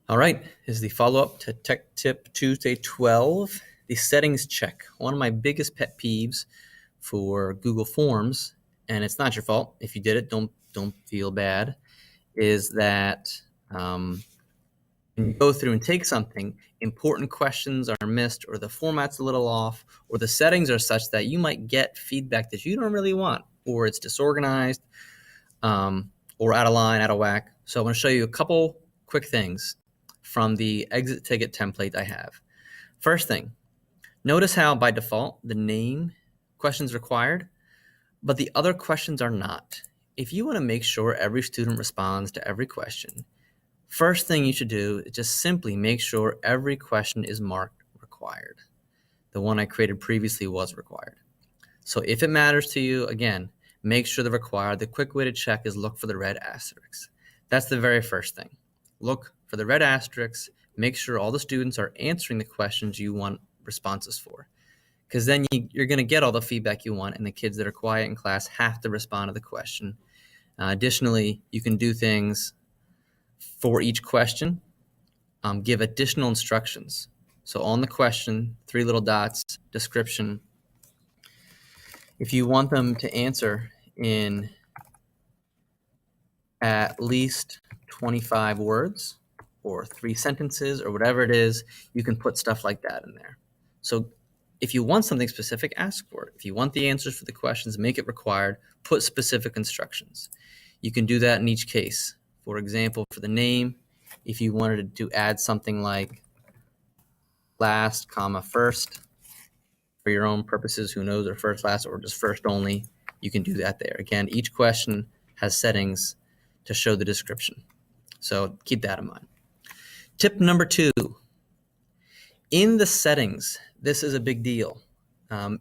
All right, is the follow-up to Tech Tip Tuesday 12, the settings check. One of my biggest pet peeves for Google Forms, and it's not your fault if you did it. Don't feel bad. Is that when you go through and take something, important questions are missed, or the format's a little off, or the settings are such that you might get feedback that you don't really want, or it's disorganized, or out of line, out of whack. So I'm going to show you a couple quick things from the exit ticket template I have. First thing, notice how by default the name questions required, but the other questions are not. If you want to make sure every student responds to every question, first thing you should do is just simply make sure every question is marked required. The one I created previously was required. So if it matters to you, again, make sure they're required. The quick way to check is look for the red asterisks. That's the very first thing. Look for the red asterisks. Make sure all the students are answering the questions you want responses for, because then you're going to get all the feedback you want, and the kids that are quiet in class have to respond to the question. Additionally, you can do things for each question, give additional instructions. So on the question, 3 little dots, description. If you want them to answer in at least 25 words or 3 sentences or whatever it is, you can put stuff like that in there. So if you want something specific, ask for it. If you want the answers for the questions, make it required, put specific instructions. You can do that in each case. For example, for the name, if you wanted to add something like last, comma, first, for your own purposes, who knows, or first, last, or just first only, you can do that there. Again, each question has settings to show the description. So keep that in mind. Tip number 2, in the settings, this is a big deal.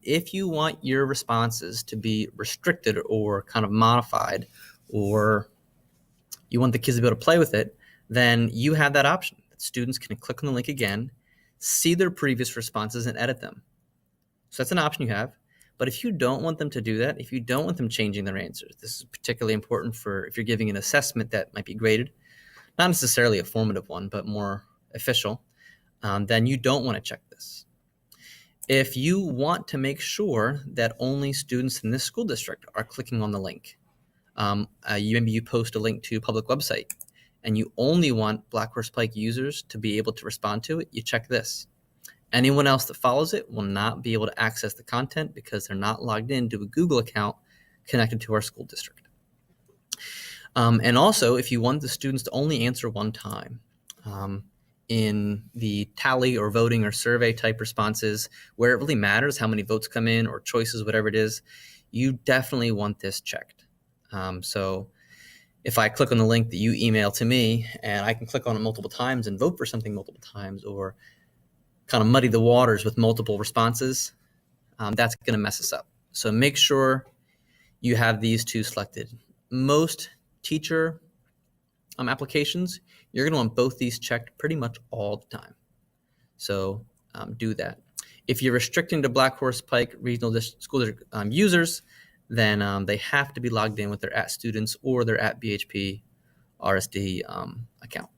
If you want your responses to be restricted or kind of modified, or you want the kids to be able to play with it, then you have that option. Students can click on the link again, see their previous responses, and edit them. So that's an option you have. But if you don't want them to do that, if you don't want them changing their answers, this is particularly important for if you're giving an assessment that might be graded, not necessarily a formative one, but more official, then you don't want to check this. If you want to make sure that only students in this school district are clicking on the link, maybe you post a link to a public website and you only want Black Horse Pike users to be able to respond to it, you check this. Anyone else that follows it will not be able to access the content because they're not logged into a Google account connected to our school district. And also, if you want the students to only answer one time, in the tally or voting or survey type responses, where it really matters how many votes come in or choices, whatever it is, you definitely want this checked. So if I click on the link that you email to me and I can click on it multiple times and vote for something multiple times, or kind of muddy the waters with multiple responses, that's going to mess us up. So make sure you have these 2 selected. Most teacher applications, you're going to want both these checked pretty much all the time. So do that. If you're restricting to Black Horse Pike Regional School District users, then they have to be logged in with their @students or their @BHP RSD account.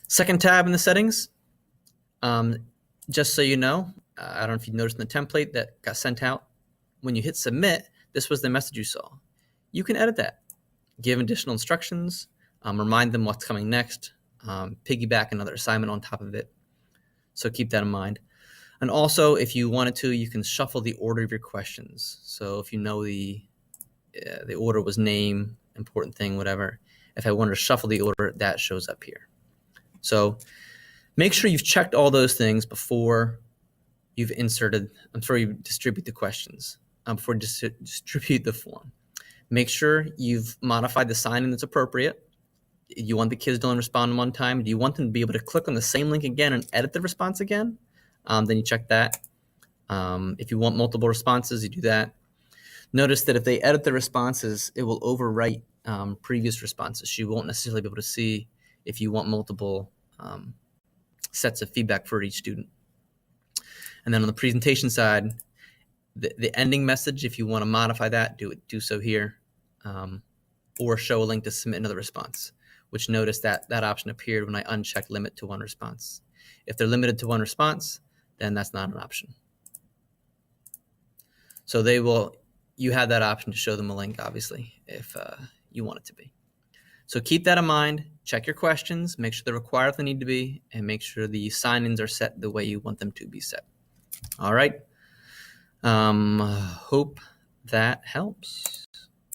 Second tab in the settings, just so you know, I don't know if you noticed in the template that got sent out, when you hit submit, this was the message you saw. You can edit that, give additional instructions, remind them what's coming next, piggyback another assignment on top of it. So keep that in mind. And also, if you wanted to, you can shuffle the order of your questions. So if you know the order was name, important thing, whatever, if I wanted to shuffle the order, that shows up here. So make sure you've checked all those things before you distribute the questions, before you distribute the form. Make sure you've modified the sign-in that's appropriate. You want the kids to only respond one time. Do you want them to be able to click on the same link again and edit the response again? Then you check that. If you want multiple responses, you do that. Notice that if they edit the responses, it will overwrite previous responses. So you won't necessarily be able to see if you want multiple sets of feedback for each student. And then on the presentation side, the ending message, if you want to modify that, do so here, or show a link to submit another response. which notice that that option appeared when I unchecked limit to one response. If they're limited to one response, then that's not an option. So you have that option to show them a link, obviously, if you want it to be. So keep that in mind. Check your questions, make sure they're required if they need to be, and make sure the sign-ins are set the way you want them to be set. All right. Hope that helps.